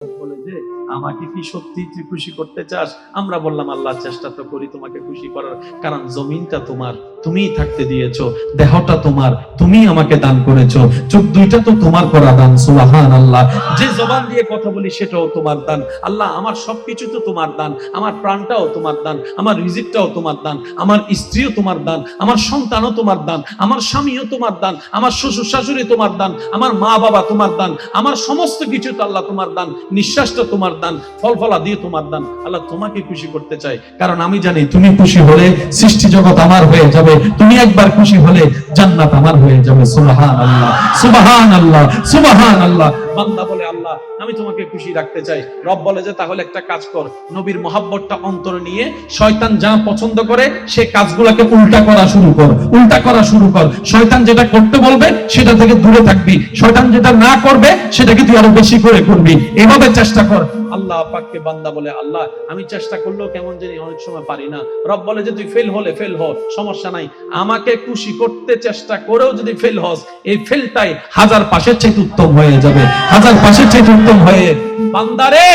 বলে যে আমাকে কি সত্যি তুই খুশি করতে চাস? আমরা বললাম আল্লাহ, চেষ্টা তো করি তোমাকে খুশি করার, কারণ জমিনটা তোমার, তুমিই থাকতে দিয়েছো, দেহটা তোমার, তুমি আমাকে দান করেছো, চোখ দুইটা তো তোমার করা দান। সুবহানাল্লাহ। যে জবান দিয়ে কথা বলি সেটাও তোমার দান। আল্লাহ, আমার সবকিছু তো তোমার দান, আমার প্রাণটাও তোমার দান, আমার রিজিকটাও তোমার দান, আমার স্ত্রীও তোমার দান, আমার সন্তানও তোমার দান, আমার স্বামীও তোমার দান, আমার শ্বশুর শাশুড়ি তোমার দান, আমার মা বাবা তোমার দান, আমার সমস্ত কিছু তো আল্লাহ তোমার দান, নিঃশ্বাসটা তোমার দান, ফল ফলা দিয়ে তোমার দান। আল্লাহ, তোমাকে খুশি করতে চাই, কারণ আমি জানি তুমি খুশি হলে সৃষ্টি জগৎ আমার হয়ে যাবে, তুমি একবার খুশি হলে জান্নাত আমার হয়ে যাবে। সুবহানাল্লাহ, সুবহানাল্লাহ, সুবহানাল্লাহ। বান্দা বলে আল্লাহ আমি তোমাকে খুশি রাখতে চাই। রব বলে যে তাহলে একটা কাজ কর, নবীর মহাব্বতটা অন্তরে নিয়ে শয়তান যা পছন্দ করে সে কাজগুলোকে উল্টা করা শুরু কর, উল্টা করা শুরু কর। শয়তান যেটা করতে বলবে সেটা থেকে দূরে থাকবি, শয়তান যেটা না করবে সেটাকে তুই আরো বেশি করে করবি, এভাবে চেষ্টা কর। আল্লাহ পাককে বান্দা বলে আল্লাহ আমি চেষ্টা করলেও কেমন জানি অনেক সময় পারি না। রব বলে যে তুই ফেল হলে ফেল হ, সমস্যা নাই, আমাকে খুশি করতে চেষ্টা করেও যদি ফেল হস, এই ফেলটাই হাজার পাশের চাইতে উত্তম হয়ে যাবে, হাজার পাশের চাইতে উত্তম হয়ে। বান্দারে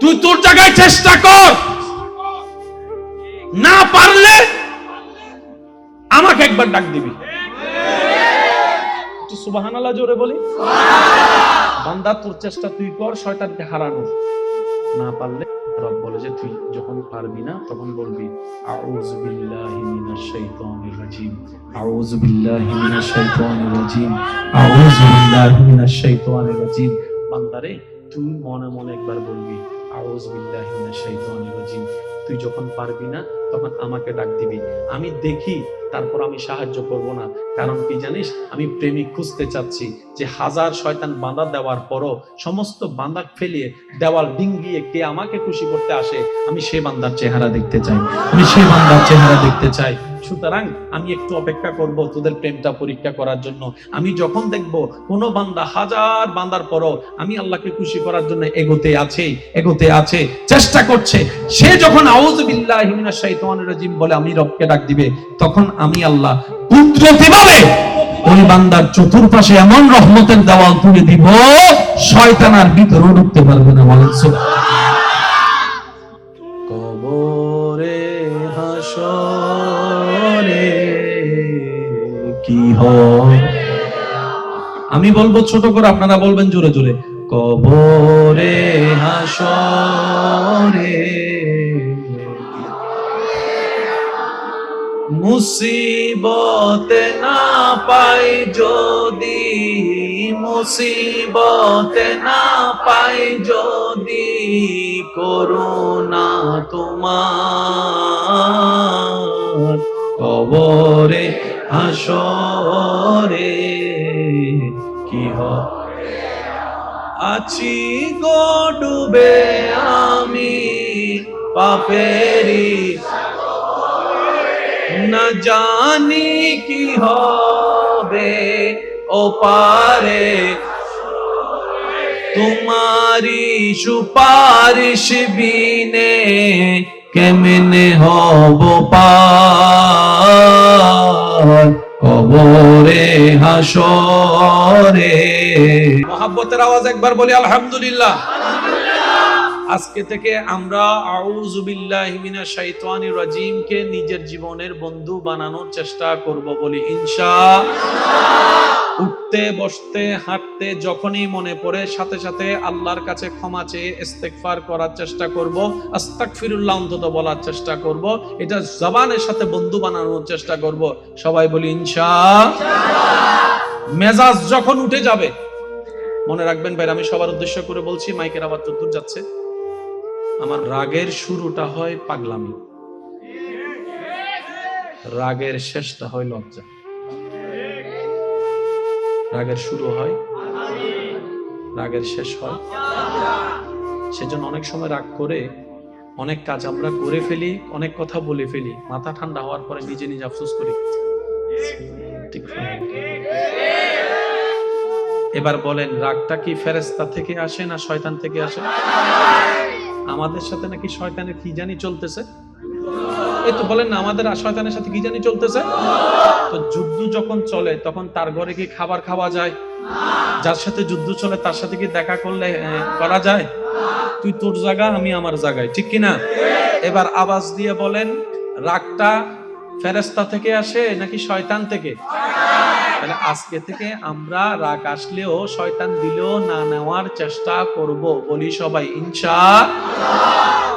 তুই তোর জায়গায় চেষ্টা কর, না পারলে আমাকে একবার ডাক দিবি। একটু সুবহানাল্লাহ জোরে বলি। বান্দা তোর চেষ্টা তুই কর শয়তানকে হারানোর, না পারলে রব বলে যে তুই যখন পারবি না তখন বলবি আউযু বিল্লাহি মিনাশ শাইতানির রাজিম, আউযু বিল্লাহি মিনাশ শাইতানির রাজিম, আউযু বিল্লাহি মিনাশ শাইতানির রাজিম। বান্দারে তুই মনে মনে একবার বলবি আউযু বিল্লাহি মিনাশ শাইতানির রাজিম। তুই যখন পারবি না তখন আমাকে ডাক দিবি, আমি দেখি, তারপর আমি সাহায্য করব না। কারণ কি জানিস, আমি প্রেমিক খুঁজতে চাচ্ছি যে হাজার শয়তান বাঁধা দেওয়ার পরও সমস্ত বাঁধা ফেলিয়ে দেওয়াল ডিঙ্গিয়ে কে আমাকে খুশি করতে আসে, আমি সে বান্দার চেহারা দেখতে চাই, আমি সে বান্দার চেহারা দেখতে চাই। সুতরাং আমি একটু অপেক্ষা করব তোদের প্রেমটা পরীক্ষা করার জন্য। আমি যখন দেখব কোন বান্দা হাজার বান্দার পরও আমি আল্লাহকে খুশি করার জন্য এগোতে আছে, এগোতে আছে, চেষ্টা করছে, সে যখন আউযু বিল্লাহি মিনাশ শাইতানির রাজিম বলে আমি রবকে ডাক দিবে, তখন আমি আল্লাহ কুদরতিভাবে ওই বান্দার চতুর্পাশে এমন রহমতের দেওয়াল তুলে দিব শয়তান আর ভিতরে ঢুকতে পারবে না। বলেন কবরে হাসরে কি হয়, আমি বলবো ছোট করে, আপনারা বলবেন জোরে জোরে, কবরে হাসরে মুসিবতে না পাই যদি, মুসিবতে না পাই যদি করুণা তোমার, কবরে হাসরে কি হয়, আছি গো ডুবে আমি পাপেরি, না জানি কি হবে ও পারে, তোমারি সুপারিশ বিনে কেমনে হব পার, কবরে হাসরে। মহাব্বতের আওয়াজ একবার বলি আলহামদুলিল্লাহ। আজকে থেকে আমরা আউযু বিল্লাহি মিনাশ শাইতানির রাজিম কে নিজের জীবনের বন্ধু বানানোর চেষ্টা করব, বলি ইনশাআল্লাহ। উঠতে বসতে হাঁটতে যখনই মনে পড়ে সাথে সাথে আল্লাহর কাছে ক্ষমা চেয়ে ইস্তেগফার করার চেষ্টা করব, আস্তাগফিরুল্লাহ অন্তত বলার চেষ্টা করব, এটা জবানের সাথে বন্ধু বানানোর চেষ্টা করব। সবাই বলি ইনশাআল্লাহ। মেজাজ যখন উঠে যাবে, মনে রাখবেন ভাই, আমি সবার উদ্দেশ্য করে বলছি, মাইকের আওয়াজ যতদূর যাচ্ছে, আমার রাগের শুরুটা হয় পাগলামি, রাগের শেষটা হয় লজ্জা। রাগের শুরু হয়, রাগের শেষ হয়। সেজন্য অনেক সময় রাগ করে অনেক কাজ আমরা করে ফেলি, অনেক কথা বলে ফেলি, মাথা ঠান্ডা হওয়ার পরে নিজে নিজে আফসোস করি। ঠিক। এবার বলেন, রাগটা কি ফেরেশতা থেকে আসে না শয়তান থেকে আসে? আমাদের সাথে নাকি শয়তানের কি জানি চলতেছে। এই তো বলেন না, আমাদের শয়তানের সাথে কি জানি চলতেছে। তো যুদ্ধ যখন চলে তখন তার ঘরে কি খাবার খাওয়া যায়? যার সাথে যুদ্ধ চলে তার সাথে কি দেখা করলে করা যায়? তুই তোর জায়গা, আমি আমার জায়গায়, ঠিক কিনা? এবার আওয়াজ দিয়ে বলেন, রাগটা ফেরেশতা থেকে আসে নাকি শয়তান থেকে? তাহলে আজকে থেকে আমরা রাগ আসলেও, শয়তান দিলেও না নেওয়ার চেষ্টা করব, বলি সবাই ইনশাআল্লাহ।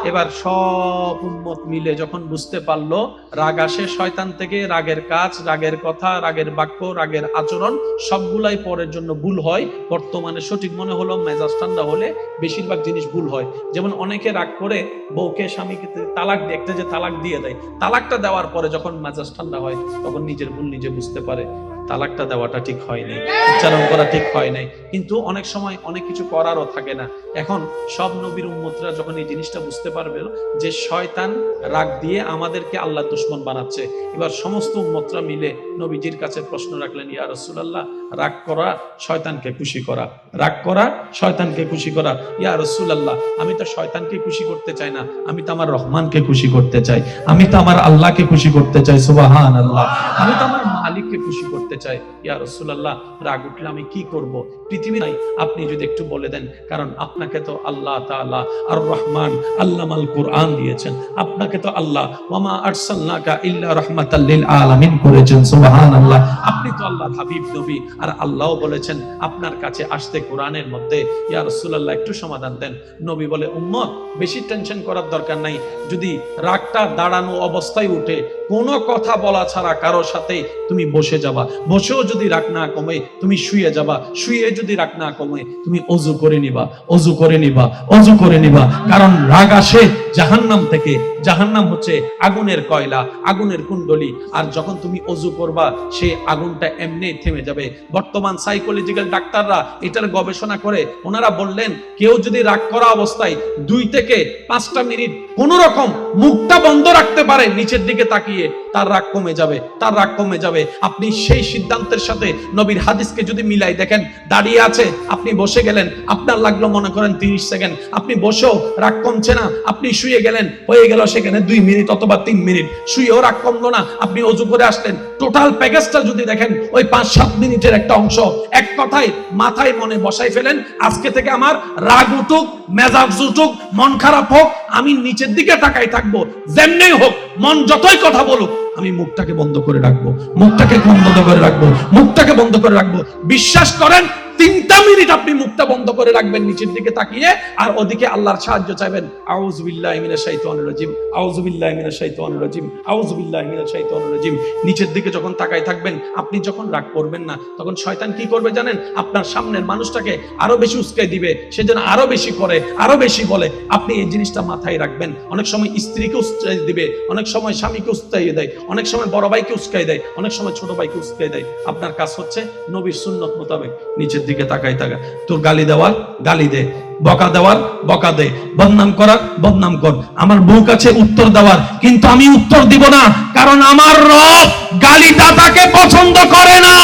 এবার সব উম্মত মিলে যখন বুঝতে পারলো রাগ আসে শয়তান থেকে, রাগের কাজ, রাগের কথা, রাগের বাক্য, রাগের আচরণ সবগুলাই পরের জন্য ভুল হয়। বর্তমানে সঠিক মনে হলো মেজাজ ঠান্ডা হলে বেশিরভাগ জিনিস ভুল হয়। যেমন অনেকে রাগ করে বউকে স্বামীকে তালাক দিয়ে, একটা যে তালাক দিয়ে দেয়, তালাকটা দেওয়ার পরে যখন মেজাজ ঠান্ডা হয় তখন নিজের ভুল নিজে বুঝতে পারে, তালাকটা দেওয়াটা ঠিক হয় নাই, উচ্চারণ করা ঠিক হয় নাই। কিন্তু অনেক সময় অনেক কিছু করারও থাকে না। এখন সব নবীর উম্মতরা যখন এই জিনিসটা বুঝতে পারবে যে শয়তান রাগ দিয়ে আমাদেরকে আল্লাহর দুশমন বানাচ্ছে, এবার সমস্ত উম্মতরা মিলে নবীজির কাছে প্রশ্ন রাখলেন, ইয়া রাসূলুল্লাহ, রাগ করা শয়তানকে খুশি করা, রাগ করা শয়তানকে খুশি করা। ইয়া রাসূলুল্লাহ, আমি তো শয়তানকে খুশি করতে চাই না, আমি তো আমার রহমানকে খুশি করতে চাই, আমি তো আমার আল্লাহকে খুশি করতে চাই, সুবহানাল্লাহ, আমি তো আমার মালিককে খুশি করতে চাই। ইয়া রাসূলুল্লাহ, রাগ উঠলে আমি কি করব? পৃথিবী নাই, আপনি যদি একটু বলে দেন, কারণ আপনাকে তো আল্লাহ তাআলা আর রহমান আল্লামাল কুরআন দিয়েছেন, আপনাকে তো আল্লাহ ওয়ামা আরসালনাকা ইল্লা রাহমাতাল লিল আলামিন করেছেন, সুবহানাল্লাহ, আপনি তো আল্লাহর হাবিব নবী, আর আল্লাহও বলেছেন আপনার কাছে আসতে কোরআনের মধ্যে। ইয়া রাসূলুল্লাহ, একটু সমাধান দেন। নবী বলে, উম্মত বেশি টেনশন করার দরকার নাই, যদি রাগটা দাঁড়ানো অবস্থায় উঠে কোনো কথা বলা ছাড়া কারো সাথে তুমি বসে যাবা, বসেও যদি রাগ না কমে তুমি শুয়ে যাবা, শুয়ে যদি রাগ না কমে তুমি ওযু করে নিবা, ওযু করে নিবা, ওযু করে নিবা। কারণ রাগ আসে জাহান্নাম থেকে, জাহান্নাম হচ্ছে আগুনের কয়লা, আগুনের কুণ্ডলী, আর যখন তুমি ওযু করবা সেই আগুনটা এমনি থেমে যাবে। বর্তমান সাইকোলজিক্যাল ডাক্তাররা এটার গবেষণা করে ওনারা বললেন, কেউ যদি রাগ করা অবস্থায় 2 থেকে 5টা মিনিট কোন রকম মুখটা বন্ধ রাখতে পারে নিচের দিকে তাকিয়ে, তার রাগ কমে যাবে, তার রাগ কমে যাবে। আপনি সেই সিদ্ধান্তের সাথে নবীর হাদিসকে যদি মিলাই দেখেন, দাঁড়িয়ে আছে, আপনি বসে গেলেন, আপনার লাগলো মনে করেন 30 সেকেন্ড, আপনি বসেও রাগ কমছে না, আপনি শুয়ে গেলেন, হয়ে গেল সেখানে 2 মিনিট অথবা 3 মিনিট, শুয়েও রাগ কমলো না, আপনি ওযু করে আসলেন, টোটাল প্যাকেজটা যদি দেখেন ওই 5-7 মিনিটের একটা অংশ। এক কথায় মাথায় মনে বসাই ফেলেন, আজকে থেকে আমার রাগ উঠুক, মেজাজ উঠুক, মন খারাপ হোক, আমি নিচের দিকে তাকাই থাকবো, যেমনি হোক, মন যতই কথা বলুক, আমি মুখটাকে বন্ধ করে রাখবো, মুখটাকে বন্ধ করে রাখবো, মুখটাকে বন্ধ করে রাখবো। বিশ্বাস করেন 3টা মিনিট আপনি মুখটা বন্ধ করে রাখবেন নিচের দিকে তাকিয়ে, আর ওদিকে আল্লাহর সাহায্য চাইবেন। আউযু বিল্লাহি মিনাশ শাইতানির রাজিম, আউযু বিল্লাহি মিনাশ শাইতানির রাজিম, আউযু বিল্লাহি মিনাশ শাইতানির রাজিম। নিচের দিকে যখন তাকাই থাকবেন, আপনি যখন রাগ করবেন না, তখন শয়তান কি করবে জানেন? আপনার সামনের মানুষটাকে আরো বেশি উস্কাই দিবে, সেজন্য আরো বেশি করে, আরো বেশি বলে। আপনি এই জিনিসটা মাথায় রাখবেন। অনেক সময় স্ত্রীকে উস্কাই দিবে, অনেক সময় স্বামীকে উস্কাই দেয়, অনেক সময় বড় ভাইকে উস্কাই দেয়, অনেক সময় ছোট ভাইকে উস্কাই দেয়। আপনার কাজ হচ্ছে নবীর সুন্নত মোতাবেক নিচের দিকে তাকাই থাকা। তোর গালি দেওয়ার গালি দে, বকা দেওয়ার বকা দে, বদনাম করার বদনাম কর। আমার বউ কাছে উত্তর দেওয়ার, কিন্তু আমি উত্তর দিব না, কারণ আমার রব গালি দাতাকে পছন্দ করে না,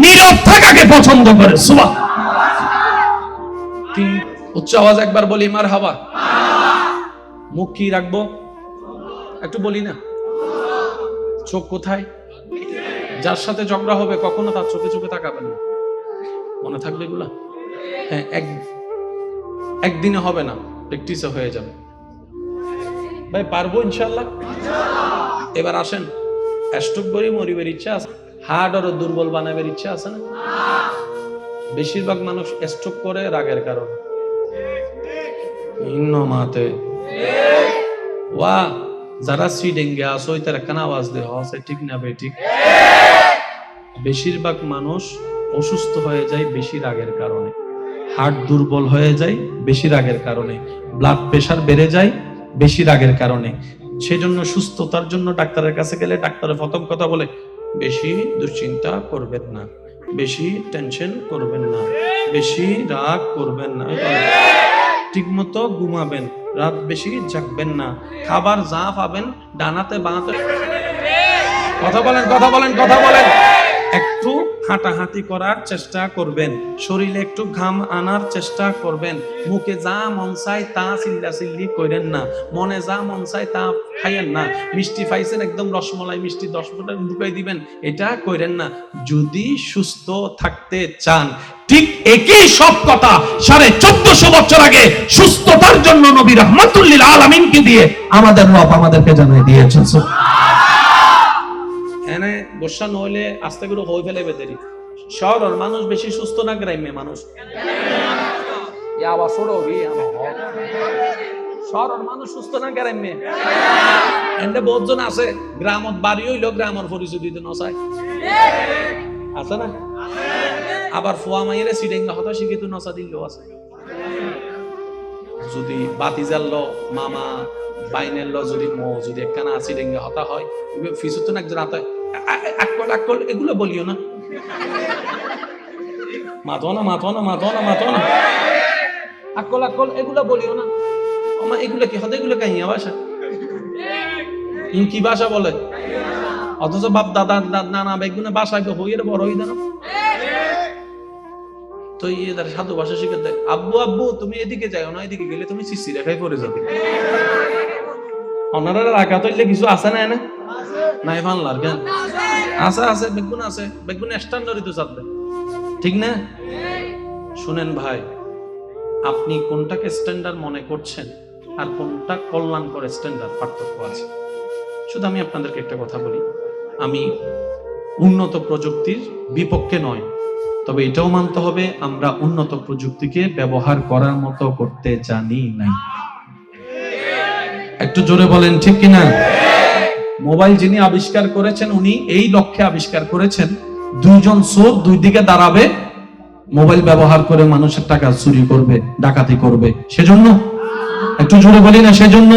নীরব থাকাকে পছন্দ করে। সুবহানাল্লাহ। উচ্চ আওয়াজ একবার বলি মারহাবা। মুখ কি রাখবো একটু বলি না? চোখ কোথায়? যার সাথে ঝগড়া হবে কখনো তার চোখে চোখে তাকাবেন না, মনে থাকবে এগুলা? হ্যাঁ, একদিনে হবে না, প্র্যাকটিসে হয়ে যাবে। ভাই পারবো ইনশাআল্লাহ। এবার আসেন, স্ট্রোক করে মরিবের ইচ্ছা আছে, হার্ট আরো দুর্বল বানাবের ইচ্ছা আছে না? বেশিরভাগ মানুষ স্ট্রোক করে রাগের কারণে। মাতে ওয়া যারা সুইডেঙ্গে আসো তার কান আওয়াজ দে হসে, ঠিক না বে? ঠিক। বেশিরভাগ মানুষ অসুস্থ হয়ে যায় বেশি রাগের কারণে, হার্ট দুর্বল হয়ে যায় বেশি রাগের কারণে, ব্লাড প্রেশার বেড়ে যায় বেশি রাগের কারণে। সেজন্য সুস্থতার জন্য ডাক্তারের কাছে গেলে ডাক্তারের প্রথম কথা বলে, বেশি দুশ্চিন্তা করবেন না, বেশি টেনশন করবেন না, বেশি রাগ করবেন না, ঠিক মতো ঘুমাবেন, রাত বেশি জাগবেন না, খাবার যা পাবেন ডানাতে বানাতে। কথা বলেন, কথা বলেন, কথা বলেন। একটু হাঁটাহাঁটি করার চেষ্টা করবেন, শরীরে একটু ঘাম আনার চেষ্টা করবেন, মুখে যা মন চায় তা চিল্লাচিল্লি করেন না, মনে যা মন চায় তা খাইয়েন না। মিষ্টি পাইছেন, একদম রসমলাই মিষ্টি 10 ফোঁটা ঢুকাই দিবেন, এটা করেন না। যদি সুস্থ থাকতে চান, ঠিক একই সব কথা 1450 বছর আগে সুস্থতার জন্য জন্য নবী রাহমাতুল লিল আলামিনকে দিয়ে আমাদের রব আমাদেরকে জানিয়ে দিয়েছেন। এনে গোসা নইলে আস্তে করে হই ফেলে বেদেরি। শহরের মানুষ বেশি সুস্থ না গ্রাম্য মানুষ? শহরের মানুষ সুস্থ না গ্রাম্য? এন্ড বহুজন আছে গ্রামত বাড়ি হইলো গ্রামের পরিচয় দিতে নসায় আছে না? আবার ফুয়া মাইরে সিডেঙ্গা হতা শিখিত নসা দিলেও আছে। যদি বাতি জ্বাললো মামা বাইনের লো যদি যদি একখানা সিডেঙ্গা হতা হয় ফিসুত না একজন আতা আকল আকল এগুলো বলিও না, মাতো না মাতো না মাতো না মাতো না আকল আকল এগুলো বলিও না। আমার এগুলো কি হতে এগুলো কাহিয়া ভাষা কি ভাষা বলে? অথচ বাপ দাদা নানা বেগুনে বাসায় হইয়ে বড় হই দেন তো এদের সাধু ভাষা শিখে দেয়। আব্বু আব্বু তুমি এদিকে যাও না, এদিকে গেলে তুমি সিসি রেখায় পড়ে যাবে। ওনারা রাখা তৈলে কিছু আছে না? এনে নাই বাংলার কেন আছে আছে বেগুন আছে, বেগুন স্ট্যান্ডার্ডই তো চাপবে, ঠিক না? শুনেন ভাই, আপনি কোনটাকে স্ট্যান্ডার্ড মনে করছেন আর কোনটা কল্যাণকর স্ট্যান্ডার্ড পার্থক্য আছে। শুধু আমি আপনাদেরকে একটা কথা বলি, আমি উন্নত প্রযুক্তির বিপক্ষে নয়, তবে এটাও মানতে হবে আমরা উন্নত প্রযুক্তিকে ব্যবহার করার মতো করতে জানি নাই। একটু জোরে বলেন ঠিক কিনা? মোবাইল যিনি আবিষ্কার করেছেন উনি এই লক্ষ্যে আবিষ্কার করেছেন দুইজন চোর দুই দিকে দাঁড়াবে, মোবাইল ব্যবহার করে মানুষের টাকা চুরি করবে, ডাকাতি করবে, সেজন্য? একটু জোরে বলি না সেজন্য?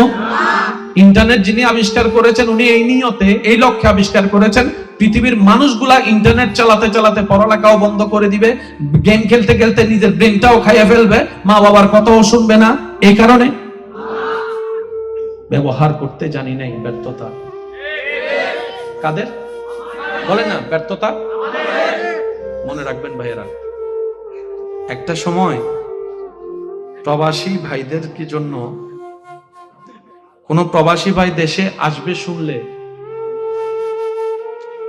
ইন্টারনেট যিনি আবিষ্কার করেছেন উনি এই নিয়তে এই লক্ষ্যে আবিষ্কার করেছেন পৃথিবীর মানুষগুলা ইন্টারনেট চালাতে চালাতে পড়ালেখাও বন্ধ করে দিবে, গেম খেলতে খেলতে নিজের ব্রেনটাও খাইয়া ফেলবে, মা বাবার কথাও শুনবে না। এই কারণে ব্যবহার করতে জানি নাই। ব্যর্থতা কাদের? বলে না ব্যর্থতা? মনে রাখবেন ভাইয়েরা, একটা সময় প্রবাসী ভাইদের কি জন্য কোন প্রবাসী ভাই দেশে আসবে শুনলে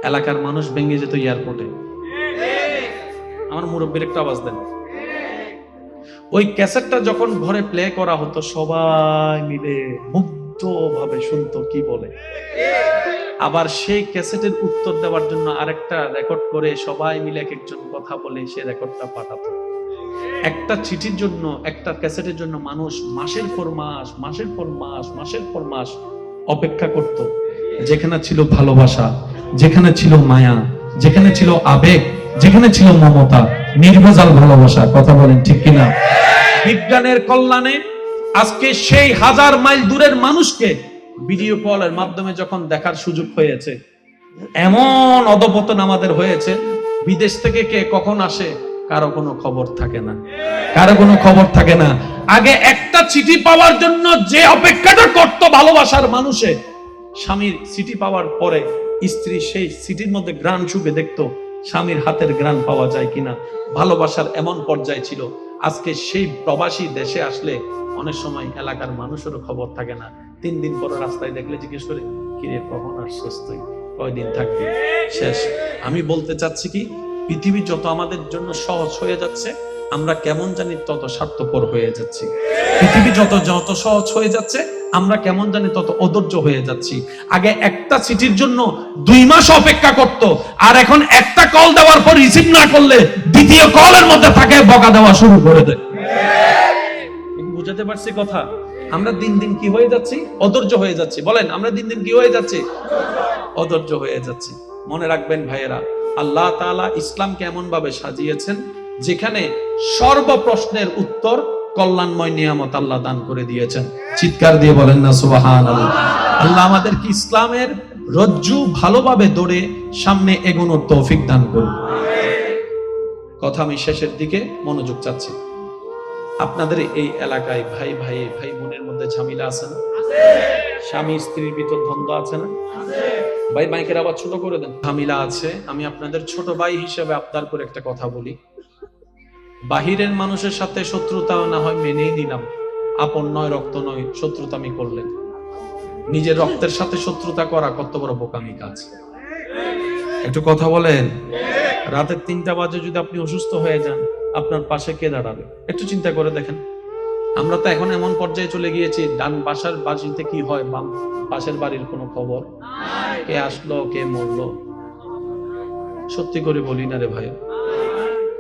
এলাকার মানুষ ভেঙে যেত এয়ারপোর্টে। আমার মুরব্বীর একটা আওয়াজ দেন। ওই ক্যাসেটটা যখন ঘরে প্লে করা হতো সবাই মিলে মুগ্ধ ভাবে শুনতো কি বলে, আবার সেই ক্যাসেটের উত্তর দেওয়ার জন্য আরেকটা রেকর্ড করে সবাই মিলে এক একজন কথা বলে সে রেকর্ডটা পাঠাতো। একটা চিঠির জন্য, একটা ক্যাসেটের জন্য মানুষ মাসের পর মাস মাসের পর মাস মাসের পর মাস অপেক্ষা করত। যেখানে ছিল ভালোবাসা, যেখানে ছিল মায়া, যেখানে ছিল আবেগ, যেখানে ছিল মমতা, নির্ভেজাল ভালোবাসা। কথা বলেন ঠিক কিনা? বিজ্ঞানের কল্যাণে আজকে সেই হাজার মাইল দূরের মানুষকে ভিডিও কলের মাধ্যমে যখন দেখার সুযোগ হয়েছে, এমন অধপতন আমাদের হয়েছে, বিদেশ থেকে কে কখন আসে কারো কোনো খবর থাকে না, কারো কোনো খবর থাকে না। আগে একটা চিঠি পাওয়ার জন্য যে অপেক্ষাটা করত ভালোবাসার মানুষে, স্বামীর চিঠি পাওয়ার পরে স্ত্রী সেই চিঠির মধ্যে ঘ্রাণ শুকে দেখতো স্বামীর হাতের ঘ্রাণ পাওয়া যায় কিনা। ভালোবাসার এমন পর্যায়ে ছিল। আজকে সেই প্রবাসী দেশে আসলে অনেক সময় এলাকার মানুষেরও খবর থাকে না। 3 দিন পর রাস্তায় দেখলে জিজ্ঞেস করে কিরে কখন আসছিস তুই, কয়দিন থাকবি, শেষ। আমি বলতে চাচ্ছি কি, পৃথিবী যত আমাদের জন্য সহজ হয়ে যাচ্ছে আমরা কেমন জানি তত স্বার্থপর হয়ে যাচ্ছি। পৃথিবী যত যত সহজ হয়ে যাচ্ছে আমরা কেমন জানি তত অধৈর্য হয়ে যাচ্ছি। আগে একটা চিঠির জন্য 2 মাস অপেক্ষা করত, আর এখন একটা কল দেওয়ার পর রিসিভ না করলে দ্বিতীয় কলের মধ্যে তাকে বকা দেওয়া শুরু করে দেয়। বুঝাতে পারছি কথা? আমরা দিন দিন কি হয়ে যাচ্ছি? অধৈর্য হয়ে যাচ্ছি। বলেন, আমরা দিন দিন কি হয়ে যাচ্ছি? অধৈর্য হয়ে যাচ্ছি। মনে রাখবেন ভাইয়েরা, আল্লাহ তাআলা ইসলামকে এমন ভাবে সাজিয়েছেন যেখানে সর্ব প্রশ্নের উত্তর কল্যাণময় নিয়ামত আল্লাহ দান করে দিয়েছেন। চিৎকার দিয়ে বলেন না সুবহানাল্লাহ। আল্লাহ আমাদেরকে ইসলামের রজ্জু ভালোভাবে ধরে সামনে এগোনোর তৌফিক দান করুন। কথা আমি শেষের দিকে মনোযোগ চাচ্ছি। আপনাদের এই এলাকায় ভাই ভাই ভাই বোনের মধ্যে ঝামেলা আছে না? স্বামী স্ত্রীর ভিতর দ্বন্দ্ব আছে না? ভাই মাইকের আবার ছোট করে দেন। ঝামেলা আছে। আমি আপনাদের ছোট ভাই হিসেবে আবদার করে একটা কথা বলি, বাহিরের মানুষের সাথে শত্রুতা না হয় মেনেই নিলাম, আপন নয় রক্ত নয় শত্রুতা আমি করলেন। নিজের রক্তের সাথে শত্রুতা করা কত বড় বোকামি কাজ। একটু কথা বলেন। রাতের 3টা বাজে যদি আপনি অসুস্থ হয়ে যান, আপনার পাশে কে দাঁড়াবে? একটু চিন্তা করে দেখেন। আমরা তো এখন এমন পর্যায়ে চলে গিয়েছি, ডান পাশের বাড়িতে কি হয় বাম পাশের বাড়ির কোনো খবর, কে আসলো কে মরলো। সত্যি করে বলি না রে ভাই,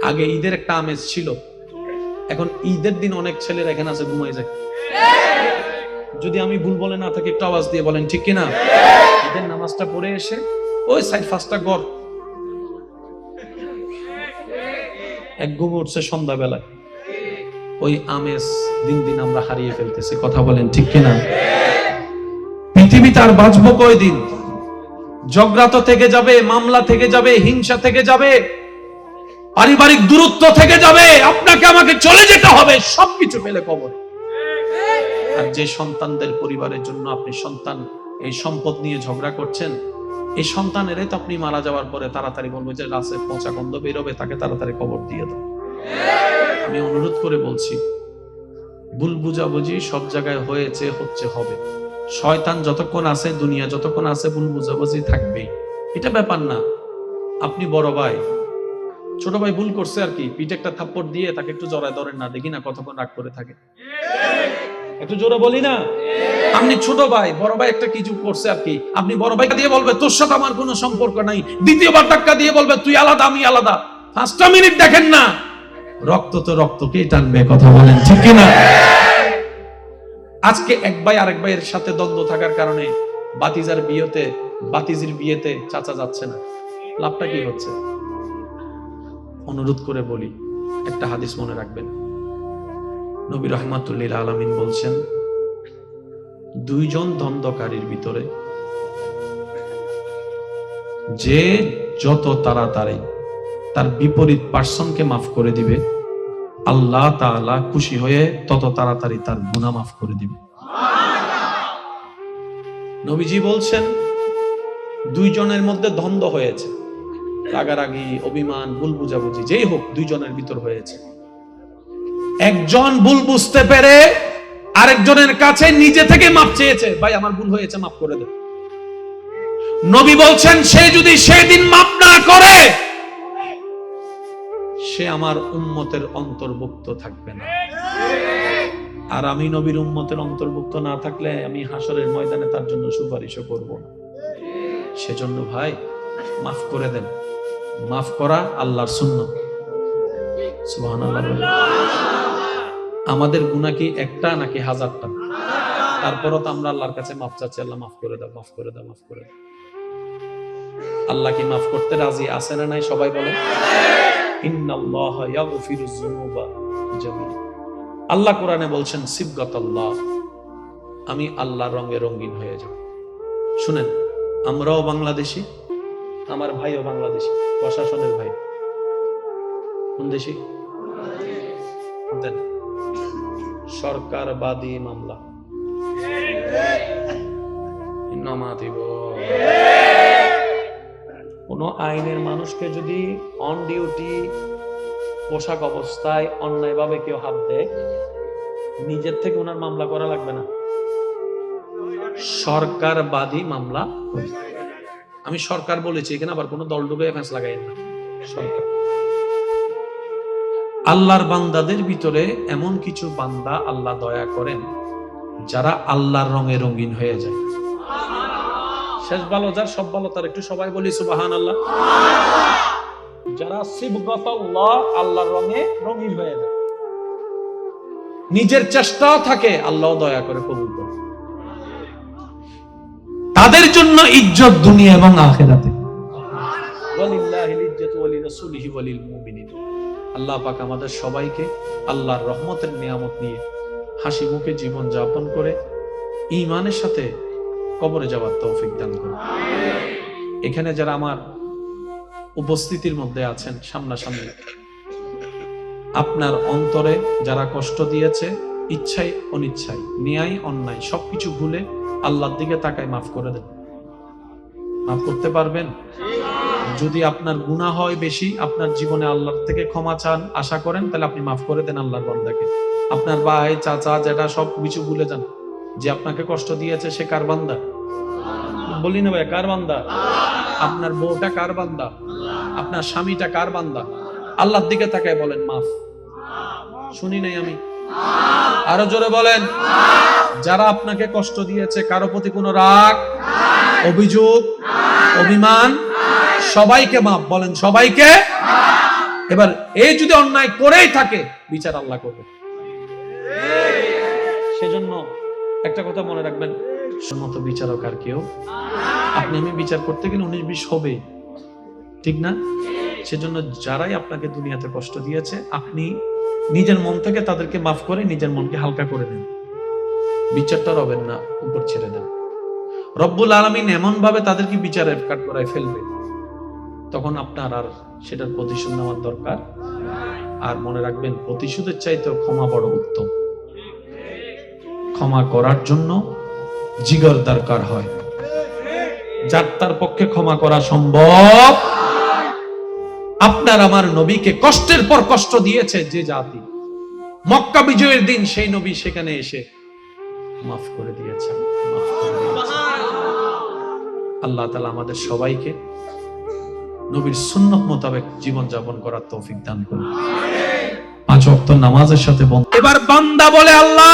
আগে ঈদের একটা আমেজ ছিল, এখন ঈদের দিন অনেক ছেলেরা এখানে আছে ঘুমাই যায়। যদি আমি ভুল বলে না থাকি একটু আওয়াজ দিয়ে বলেন ঠিক কিনা। ঈদের নামাজটা পড়ে এসে ওই সাইড ফার্স্টটা গড় এক ঘুম উঠছে সন্ধ্যাবেলায়। ওই আমেজ দিন দিন আমরা হারিয়ে ফেলতেছি, কথা বলেন ঠিক কিনা। পৃথিবীতে আর বাঁচবো কয়দিন? ঝগড়া তো থেকে যাবে, মামলা থেকে যাবে, হিংসা থেকে যাবে, পারিবারিক দূরত্ব থেকে যাবে, আপনাকে আমাকে চলে যেতে হবে, সবকিছু ফেলে কবর। আর যে সন্তানদের পরিবারের জন্য আপনি সন্তান এই সম্পদ নিয়ে ঝগড়া করছেন, এই সন্তানেরাই তো আপনি মারা যাওয়ার পরে তাড়াতাড়ি বলবো যে রাসে পচা গন্ধ বেরোবে, তাকে তাড়াতাড়ি কবর দিয়ে দাও। আমি অনুরোধ করে বলছি, ভুল বুঝাবুঝি সব জায়গায় হয়েছে, হচ্ছে, হবে। শয়তান যতক্ষণ আছে, দুনিয়া যতক্ষণ আছে, ভুল বুঝাবুঝি থাকবেই, এটা ব্যাপার না। আপনি বড় ভাই, ছোট ভাই ভুল করছে আর কি, পিঠে একটা থাপ্পড় দিয়ে তাকে একটু জড়ায় ধরেন না, দেখি না কতক্ষণ রাগ করে থাকে। একটু জোরে বলি না। আপনি ছোট ভাই, বড় ভাই একটা কিছু করছে আর কি, আপনি বড় ভাইকে দিয়ে বলবে তোর সাথে আমার কোনো সম্পর্ক নাই, দ্বিতীয়বার ধাক্কা দিয়ে বলবে তুই আলাদা আমি আলাদা। 5টা মিনিট দেখেন না, রক্ত তো রক্তকেই টানবে, কথা বলেন ঠিক কিনা। আজকে এক ভাই আরেক ভাইয়ের সাথে দ্বন্দ্ব থাকার কারণে বাতিজির বিয়েতে চাচা যাচ্ছে না, লাভটা কি হচ্ছে? অনুরোধ করে বলি, একটা হাদিস মনে রাখবেন। নবী রাহমাতুল্লিল আলামিন বলছেন, দুইজন দ্বন্দ্বকারীর ভিতরে যে যত তাড়াতাড়ি তার বিপরীত পার্সনকে মাফ করে দিবে, আল্লাহ তাআলা খুশি হয়ে তত তাড়াতাড়ি তার গুনাহ মাফ করে দিবে। নবীজি বলছেন, দুইজনের মধ্যে দ্বন্দ্ব হয়েছে, রাগারাগি, অভিমান, ভুল বুঝাবুঝি যেই হোক, দুইজনের ভিতর হয়েছে। একজন ভুল বুঝতে পেরে আরেকজনের কাছে নিজে থেকে মাপ চেয়েছে, ভাই আমার ভুল হয়েছে, মাফ করে দেন। নবী বলছেন, সে যদি সেদিন মাপ না করে, সে আমার উম্মতের অন্তর্ভুক্ত থাকবে না। আর আমি নবীর উম্মতের অন্তর্ভুক্ত না থাকলে আমি হাসরের ময়দানে তার জন্য সুপারিশও করব না। সেজন্য ভাই মাফ করে দেন। মাফ করা আল্লাহর সুন্নাত। সুবহানাল্লাহ। আমাদের গুনাহ কি একটা নাকি হাজারটা? তারপরও তো আমরা আল্লাহর কাছে মাফ চাচ্ছি, আল্লাহ মাফ করে দাও, মাফ করে দাও, মাফ করে দাও। আল্লাহ কি মাফ করতে রাজি আছে না নাই? সবাই বলে ইন্নাল্লাহা ইয়াগফিরুয যুনুবা জামিআ। আল্লাহ কোরআনে বলছেন, সিবগাতাল্লাহ, আমি আল্লাহর রঙে রঙিন হয়ে যাব। শুনেন, আমরাও বাংলাদেশি, আমার ভাইও বাংলাদেশি, প্রশাসনের ভাই। কোন দেশি? দেন সরকারবাদী মামলা কোন আইনের মানুষকে যদি অন ডিউটি পোশাক অবস্থায় অন্যায়ভাবে কেউ হাত দেয়, নিজের থেকে ওনার মামলা করা লাগবে না, সরকারবাদী মামলা। আমি সরকার বলেছি, এখানে আবার কোন দল ডুবে ফ্যাঁস লাগাই না, সরকার। আল্লাহর বান্দাদের ভিতরে এমন কিছু বান্দা আল্লাহ দয়া করেন যারা আল্লাহর রঙে রঙিন হয়ে যায়। শেষ ভালো যার, সব ভালো তার, একটু সবাই বলি সুবহানাল্লাহ। যারা সিবগাতাল্লাহ, আল্লাহর রঙে রঙিন হয়ে যায়, নিজের চেষ্টাও থাকে, আল্লাহ দয়া করে কবুল করে, তাদের জন্য ইজ্জত দুনিয়া এবং আখিরাতে। ওয়ালিল্লাহিল ইজ্জাতু ওয়ালিরাসূলিহি ওয়ালিল মুমিনিন। আল্লাহ পাক আমাদের সবাইকে আল্লাহর রহমতের নিয়ামত নিয়ে হাসি মুখে জীবন যাপন করে ঈমানের সাথে কবরে যাওয়ার তৌফিক দান করুন। এখানে যারা আমার উপস্থিতির মধ্যে আছেন সামনাসামনি, আপনার অন্তরে যারা কষ্ট দিয়েছে, ইচ্ছাই অনিচ্ছাই, ন্যায় অন্যায় সবকিছু ভুলে আল্লাহর দিকে তাকায় মাফ করে দেন। মাফ করতে পারবেন? যদি আপনার গুনাহ হয় বেশি, আপনার জীবনে আল্লাহর থেকে ক্ষমা চান, আশা করেন, তাহলে আপনি মাফ করে দেন আল্লাহর বান্দাকে। আপনার ভাই, চাচা, যেটা সব কিছু ভুলে যান। যে আপনাকে কষ্ট দিয়েছে সে কার বান্দা? বলি না ভাই, কার বান্দা? আপনার বউটা কার বান্দা? আপনার স্বামীটা কার বান্দা? আল্লাহর দিকে তাকায় বলেন মাফ। শুনি নাই আমি আরো জোরে বলেন। যারা আপনাকে কষ্ট দিয়েছে কারো প্রতি কোনো রাগ, অভিযোগ, অভিমান, সবাইকে মাফ বলেন, সবাইকে। এবার এই যদি অন্যায় করেই থাকে বিচার আল্লাহ করবে। সেজন্য একটা কথা মনে রাখবেন, মতো বিচারক আর কেউ, আপনি আমি বিচার করতে গেলে 19-20 হবে, ঠিক না? সেজন্য যারাই আপনাকে দুনিয়াতে কষ্ট দিয়েছে আপনি নিজের মন থেকে তাদেরকে মাফ করে নিজের মনকে হালকা করে দেন, বিচারটা রবেন না উপর ছেড়ে দেন। রব্বুল আলামিন এমন ভাবে তাদেরকে বিচারের কাট করায় ফেলবে, তখন আপনার আর সেটার প্রতিশোধ নেওয়ার দরকার। আর মনে রাখবেন, প্রতিশোধের চাইতে ক্ষমা বড় উত্তম। ক্ষমা করার জন্য জিগর দরকার হয়, যার তার পক্ষে ক্ষমা করা সম্ভব। আপনার আমার নবীকে কষ্টের পর কষ্ট দিয়েছে যে জাতি, মক্কা বিজয়ের দিন সেই নবী সেখানে এসে মাফ করে দিয়েছেন, মাফ করে দিয়েছেন। আল্লাহ তাআলা আমাদের সবাইকে নবীর সুন্নাত মোতাবেক জীবন যাপন করার তৌফিক দান করুন। 5 ওয়াক্ত নামাজের সাথে এবার বান্দা বলে, আল্লাহ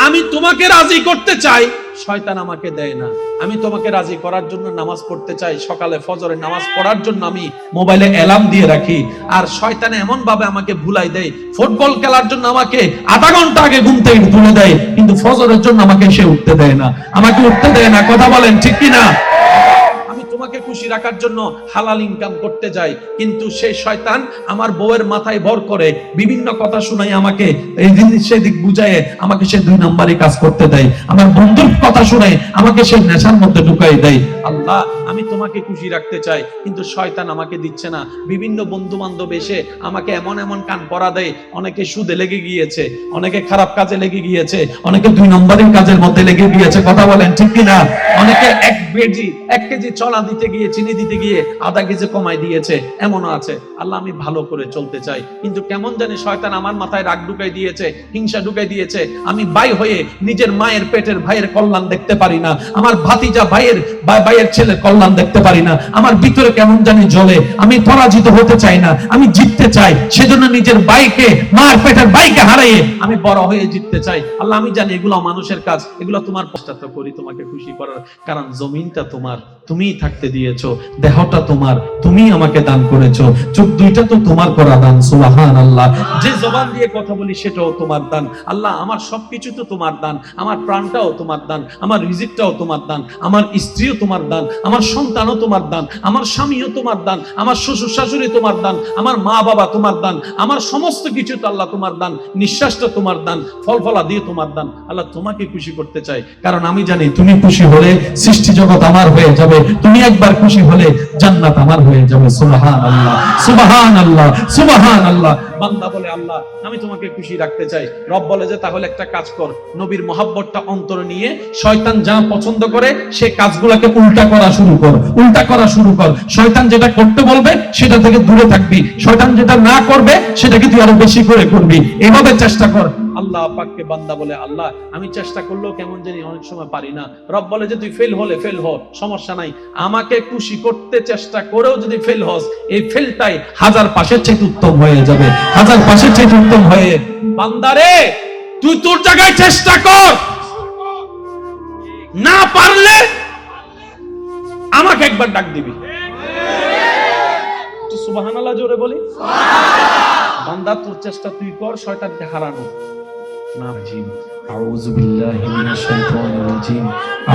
আমি তোমাকে রাজি করতে চাই, শয়তান আমাকে দেয় না। আমি তোমাকে রাজি করার জন্য নামাজ পড়তে চাই, সকালে ফজরের নামাজ পড়ার জন্য আমি মোবাইলে অ্যালার্ম দিয়ে রাখি, আর শয়তান এমন ভাবে আমাকে ভুলাই দেয়, ফুটবল খেলার জন্য আমাকে আধা ঘন্টা আগে ঘুম থেকে তুলে দেয়, কিন্তু ফজরের জন্য আমাকে সে উঠতে দেয় না, আমাকে উঠতে দেয় না। কথা বলেন ঠিক কিনা? তোমাকে খুশি রাখার জন্য হালাল ইনকাম করতে যাই, কিন্তু সেই শয়তান আমার বউয়ের মাথায় ভর করে বিভিন্ন কথা শুনাই, আমাকে এই জিনিস সেদিক বুঝায় আমাকে সে 2 নম্বরই কাজ করতে দেয়, আমার বন্ধুর কথা শুনাই আমাকে সে নেশার মধ্যে ঢুকাই দেয়। আল্লাহ আমি তোমাকে খুশি রাখতে চাই, কিন্তু শয়তান আমাকে দিচ্ছে না। বিভিন্ন বন্ধু বান্ধব এসে আমাকে এমন এমন কান পরা দেয়, অনেকে সুদে লেগে গিয়েছে, অনেকে খারাপ কাজে লেগে গিয়েছে, অনেকে 2 নম্বরের কাজের মধ্যে লেগে গিয়েছে। কথা বলেন ঠিক কিনা? অনেকে 1 কেজি চলা দিতে গিয়ে, চিনি দিতে গিয়ে আধা কেজি কমাই দিয়েছে, এমনও আছে। আল্লাহ আমি ভালো করে চলতে চাই, কিন্তু কেমন জানি শয়তান আমার মাথায় রাগ ঢুকাই দিয়েছে, হিংসা ঢুকাই দিয়েছে। আমি ভাই হয়ে নিজের মায়ের পেটের ভাইয়ের কল্যাণ দেখতে পারি না, আমার ভাতিজা ভাইয়ের ছেলের কল্যাণ দেখতে পারি না, আমার ভিতরে কেমন জানি জ্বলে। আমি পরাজিত হতে চাই না, আমি জিততে চাই। সেজন্য নিজের ভাইকে, মায়ের পেটের ভাইকে হারিয়ে আমি বড় হয়ে জিততে চাই। আল্লাহ আমি জানি এগুলো মানুষের কাজ, এগুলো তোমার পশ্চাৎ করি তোমাকে খুশি করার, কারণ জমিনটা তোমার, তুমিই থাকতে দিয়েছো, দেহটা তোমার, তুমি আমাকে দান করেছো, চোখ দুইটা তো তোমার করা দান। সুবহানাল্লাহ। যে জবান দিয়ে কথা বলি সেটাও তোমার দান। আল্লাহ আমার সবকিছু তো তোমার দান, আমার প্রাণটাও তোমার দান, আমার রিজিকটাও তোমার দান, আমার স্ত্রীও তোমার দান, আমার সন্তানও তোমার দান, আমার স্বামীও তোমার দান, আমার শ্বশুর শাশুড়ি তোমার দান, আমার মা বাবা তোমার দান, আমার সমস্ত কিছু তো আল্লাহ তোমার দান, নিঃশ্বাসটা তোমার দান, ফল ফলা দিয়ে তোমার দান। আল্লাহ তোমাকে খুশি করতে চাই, কারণ আমি জানি তুমি খুশি হলে সৃষ্টি জগৎ আমার হয়ে যাবে, তুমি একবার খুশি হলে জান্নাত আমার হয়ে যাবে। সুবহানাল্লাহ, সুবহানাল্লাহ, সুবহানাল্লাহ। বান্দা বলে, আল্লাহ আমি তোমাকে খুশি রাখতে চাই। রব বলে যে তাহলে একটা কাজ কর, নবীর মহব্বতটা অন্তরে নিয়ে শয়তান যা পছন্দ করে সে কাজগুলোকে উল্টা করা শুরু কর, উল্টা করা শুরু কর। শয়তান যেটা করতে বলবে সেটা থেকে দূরে থাকবি, শয়তান যেটা না করবে সেটাকে তুই আরো বেশি করে করবি, এভাবে চেষ্টা কর। আল্লাহ পাককে বান্দা বলে, আল্লাহ আমি চেষ্টা করলেও কেমন জানি অনেক সময় পারি না। রব বলে যে তুই ফেল হলে ফেল হ, সমস্যা নাই, আমাকে খুশি করতে চেষ্টা করেও যদি ফেল হস, এই ফেলটাই 1000 পাশের চেয়ে উত্তম হয়ে যাবে, 1000 পাশের চেয়ে উত্তম হয়ে। বান্দারে তুই তোর জায়গায় চেষ্টা কর, না পারলে আমাকে একবার ডাক দিবি। সুবহানাল্লাহ জোরে বলি। বান্দা তোর চেষ্টা তুই কর শয়তানকে হারানো। আউযু বিল্লাহি মিনাশ শাইতানির রাজিম,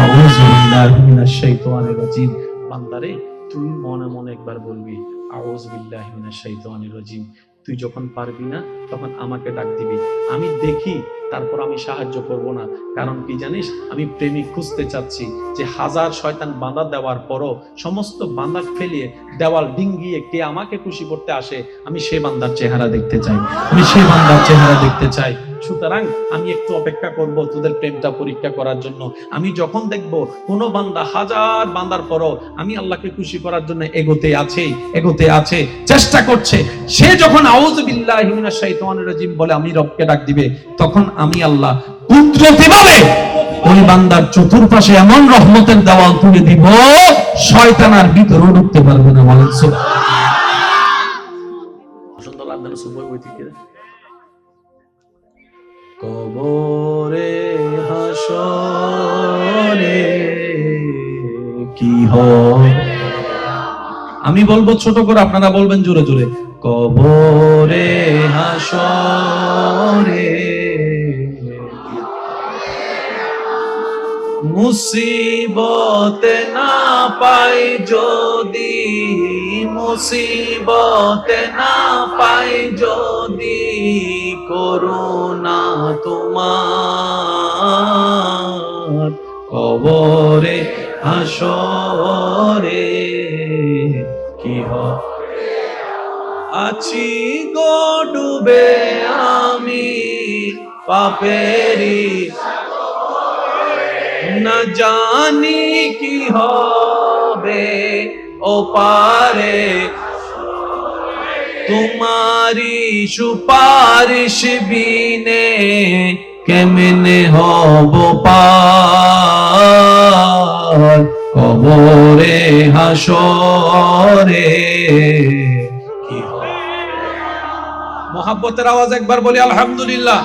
আউযু বিল্লাহি মিনাশ শাইতানির রাজিম। বান্দারে তুই মনে মনে একবার বলবি আউযু বিল্লাহি মিনাশ শাইতানির রাজিম। তুই যখন পারবি না তখন আমাকে ডাক দিবি, আমি দেখি, তারপর আমি সাহায্য করব না। কারণ কি জানিস, আমি প্রেমিক খুঁজতে চাচ্ছি যে 1000 শয়তান বাঁধা দেওয়ার পরও সমস্ত বাঁধা ফেলিয়ে দেওয়াল ডিঙ্গিয়ে কে আমাকে খুশি করতে আসে, আমি সেই বান্দার চেহারা দেখতে চাই, আমি সেই বান্দার চেহারা দেখতে চাই। সুতরাং আমি একটু অপেক্ষা করব তোদের প্রেমটা পরীক্ষা করার জন্য। আমি যখন দেখব কোন বান্দা 1000 বান্দার পরও আমি আল্লাহকে খুশি করার জন্য এগোতে আছে, চেষ্টা করছে, সে যখন আউযু বিল্লাহি মিনাশ শাইতানির রাজিম বলে আমি রবকে ডাক দিবে, তখন আমি আল্লাহ কুদরতিভাবে ওই বান্দার চতুর্পাশে এমন রহমতের দেওয়াল তুলে দিব, শয়তান আর ভিতরে ঢুকতে পারবে না। বলেন সুবহানাল্লাহ। সুন্দর আল্লাহর সুবহান বইতে কি কবরে হাসরে কি হবে। আমি বলবো ছোট করে, আপনারা বলবেন জোরে জোরে। কবরে হাসরে মুসিবতে না পাই যদি, মুসিবতে না পাই যদি, করুণা তোমার কবরে হাসরে কি হবে। আছি গো ডুবে আমি পাপেরি, না জানি কি হবে ও পারে, তোমারি সুপারিশ বিনে কেমনে হব পার কবরে হাসরে কি হবে। মোহাব্বতের আওয়াজ একবার বলি আলহামদুলিল্লাহ।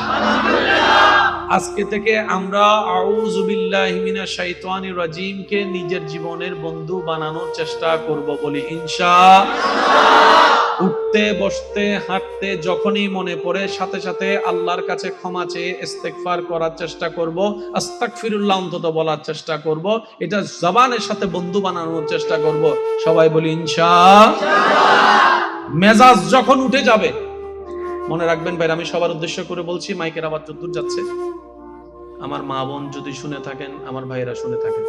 আজকে থেকে আমরা আউযু বিল্লাহি মিনাশ শাইতানির রাজিম কে নিজের জীবনের বন্ধু বানানোর চেষ্টা করব, বলি ইনশাআল্লাহ। উঠতে বসতে হাঁটতে যখনই মনে পড়ে সাথে সাথে আল্লাহর কাছে ক্ষমা চেয়ে ইস্তেগফার করার চেষ্টা করব, আস্তাগফিরুল্লাহ অন্তত বলার চেষ্টা করব, এটা জবানের সাথে বন্ধু বানানোর চেষ্টা করব। সবাই বলি ইনশাআল্লাহ। মেজাজ যখন উঠে যাবে, মনে রাখবেন ভাই, আমি সবার উদ্দেশ্য করে বলছি, মাইকের আওয়াজ যতদূর যাচ্ছে, আমার মা বোন যদি শুনে থাকেন, আমার ভাইরা শুনে থাকেন,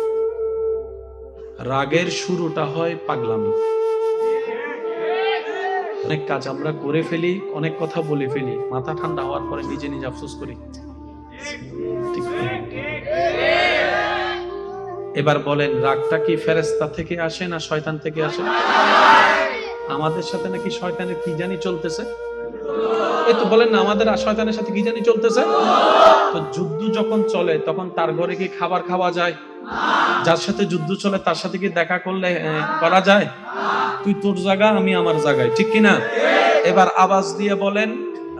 রাগের শুরুটা হয় পাগলামি। অনেক কাজ আমরা করে ফেলি, অনেক কথা বলে ফেলি, মাথা ঠান্ডা হওয়ার পরে নিজে নিজে আফসোস করি। এবার বলেন, রাগটা কি ফেরেশতা থেকে আসে না শয়তান থেকে আসে? আমাদের সাথে নাকি শয়তানের কি জানি চলতেছে। এই তো বলেন না, আমাদের শয়তানের সাথে কি জানি চলতেছে। তো যুদ্ধ যখন চলে তখন তার ঘরে কি খাবার খাওয়া যায়? যার সাথে যুদ্ধ চলে তার সাথে কি দেখা করলে করা যায়? তুই তোর জায়গা, আমি আমার জায়গায়, ঠিক কিনা? এবার আওয়াজ দিয়ে বলেন,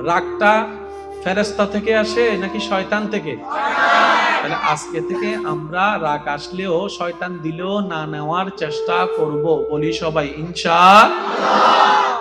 রাগটা ফেরেশতা থেকে আসে নাকি শয়তান থেকে? তাহলে আজকে থেকে আমরা রাগ আসলেও শয়তান দিলেও না নেওয়ার চেষ্টা করব, বলি সবাই ইনশাআল্লাহ।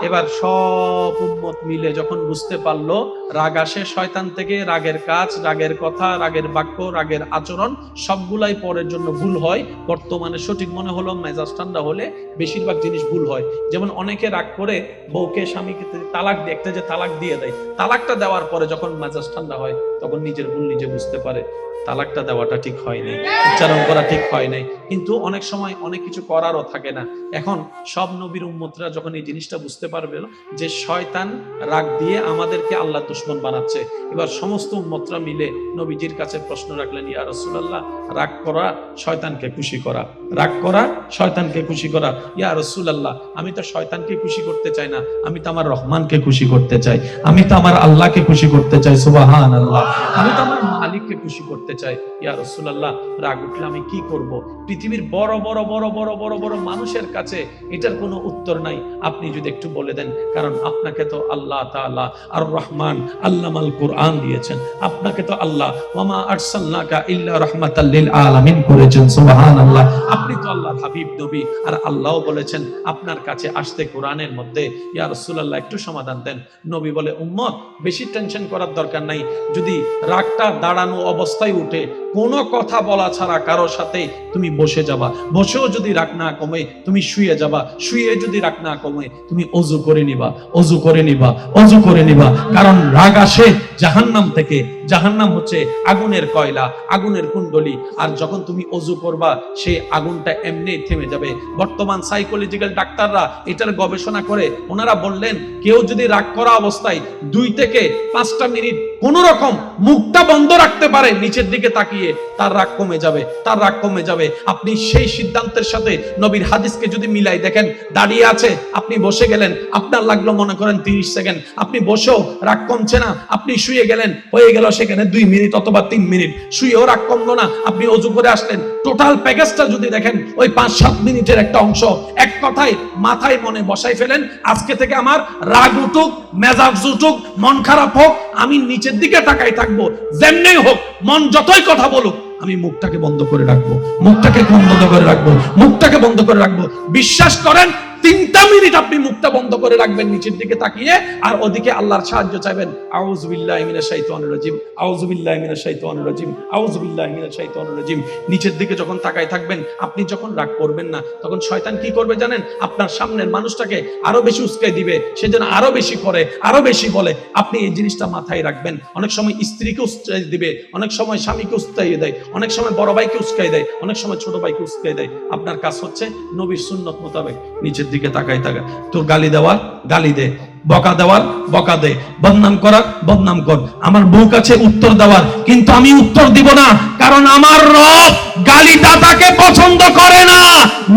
এবার সব উম্মত মিলে যখন বুঝতে পারলো রাগ আসে শয়তান থেকে, রাগের কাজ, রাগের কথা, রাগের বাক্য, রাগের আচরণ সবগুলাই পরের জন্য ভুল হয়। বর্তমানে সঠিক মনে হলো মেজাজ ঠান্ডা হলে বেশিরভাগ জিনিস ভুল হয়। যেমন অনেকে রাগ করে বউকে স্বামীকে তালাক দিয়ে, একটা যে তালাক দিয়ে দেয়, তালাকটা দেওয়ার পরে যখন মেজাজ ঠান্ডা হয় তখন নিজের ভুল নিজে বুঝতে পারে, তালাকটা দেওয়াটা ঠিক হয় নাই, উচ্চারণ করা ঠিক হয় নাই। কিন্তু অনেক সময় অনেক কিছু করারও থাকে না। এখন সব নবীর উম্মতরা যখন এই জিনিসটা বুঝতে পারবে যে শয়তান রাগ দিয়ে আমাদেরকে আল্লাহ দুশমন বানাচ্ছে, এবার সমস্ত উম্মতরা মিলে নবীজির কাছে প্রশ্ন রাখলেন, ইয়া রাসূলুল্লাহ, রাগ করা শয়তানকে খুশি করা, রাগ করা শয়তানকে খুশি করা। ইয়া রাসূলুল্লাহ, আমি তো শয়তানকে খুশি করতে চাই না, আমি তো আমার রহমানকে খুশি করতে চাই, আমি তো আমার আল্লাহকে খুশি করতে চাই, সুবহানাল্লাহ, আমি তো আমার মালিককে খুশি করতে চাই। ইয়া রাসূলুল্লাহ, রাগ উঠলে আমি কি করব? পৃথিবীর বড় বড় বড় বড় বড় বড় মানুষের কাছে এটার কোনো উত্তর নাই, আপনি যদি একটু বলে দেন। কারণ আপনাকে তো আল্লাহ তাআলা আর রহমান আল্লামাল কোরআন দিয়েছেন, আপনাকে তো আল্লাহ ওয়ামা আরসালনাকা ইল্লা রাহমাতাল লিল আলামিন করেছেন, সুবহানাল্লাহ। আপনি তো আল্লাহর হাবিব নবী, আর আল্লাহও বলেছেন আপনার কাছে আসতে কোরআনের মধ্যে। ইয়া রাসূলুল্লাহ, একটু সমাধান দেন। নবী বলে, উম্মত বেশি টেনশন করার দরকার নাই, যদি রাগটা দাঁড়ানো অবস্থায় উঠে কোনো কথা বলা ছাড়া কারোর সাথে তুমি বসে যাবা, বসেও যদি রাগ না কমে তুমি শুয়ে যাবা, শুয়ে যদি রাগ না কমে তুমি ওযু করে নিবা, ওযু করে নিবা, ওযু করে নিবা। কারণ রাগ আসে জাহান্নাম থেকে, জাহান্নাম হচ্ছে আগুনের কয়লা, আগুনের কুণ্ডলী, আর যখন তুমি ওযু করবা সেই আগুনটা এমনি থেমে যাবে। বর্তমান সাইকোলজিক্যাল ডাক্তাররা এটার গবেষণা করে ওনারা বললেন, কেউ যদি রাগ করা অবস্থায় 2 থেকে 5টা মিনিট কোন রকম মুখটা বন্ধ রাখতে পারে নিচের দিকে তাকিয়ে, তার রাগ কমে যাবে, তার রাগ কমে যাবে। আপনি সেই সিদ্ধান্তের সাথে নবীর হাদিসকে যদি মিলাই দেখেন, দাঁড়িয়ে আছে, আপনি বসে গেলেন, আপনার লাগলো মনে করেন 30 সেকেন্ড, আপনি বসেও রাগ কমছে না, আপনি শুয়ে গেলেন, হয়ে গেল সেই সেখানে 2 মিনিট অথবা 3 মিনিট শুয়েও রাগ কমলো না, আপনি অজু করে আসলেন, টোটাল প্যাকেজটা যদি দেখেন ওই 5-7 মিনিটের একটা অংশ। এক কথায় মাথায় মনে বসাই ফেলেন, আজকে থেকে আমার রাগ উঠুক, মেজাজ উঠুক, মন খারাপ হোক, আমি নিচের দিকে তাকাই থাকবো, যেমনি হোক, মন যতই কথা বলুক, আমি মুখটাকে বন্ধ করে রাখবো, মুখটাকে বন্ধ করে রাখবো, মুখটাকে বন্ধ করে রাখবো। বিশ্বাস করেন 3 মিনিট আপনি মুখটা বন্ধ করে রাখবেন নিচের দিকে তাকিয়ে, আর ওদিকে আল্লাহর সাহায্য চাইবেন। আউযু বিল্লাহি মিনাশ শাইতানির রাজিম, আউযু বিল্লাহি মিনাশ শাইতানির রাজিম, আউযু বিল্লাহি মিনাশ শাইতানির রাজিম। নিচের দিকে যখন তাকাই থাকবেন, আপনি যখন রাগ করবেন না, তখন শয়তান কি করবে জানেন? আপনার সামনের মানুষটাকে আরো বেশি উস্কাই দিবে, সে যেন আরো বেশি করে, আরো বেশি বলে। আপনি এই জিনিসটা মাথায় রাখবেন। অনেক সময় স্ত্রীকে উস্কাই দিবে, অনেক সময় স্বামীকে উস্কাই দেয়, অনেক সময় বড় ভাইকে উস্কাই দেয়, অনেক সময় ছোট ভাইকে উস্কাই দেয়। আপনার কাজ হচ্ছে নবীর সুন্নত মোতাবেক নিচের দিকে তাকাই থাকা। তোর গালি দেওয়ার গালি দে, বকা দেওয়ার বকা দে, বদনাম করার বদনাম কর। আমার বউ কাছে উত্তর দেওয়ার, কিন্তু আমি উত্তর দিব না, কারণ আমার রব গালি দাতাকে পছন্দ করে না,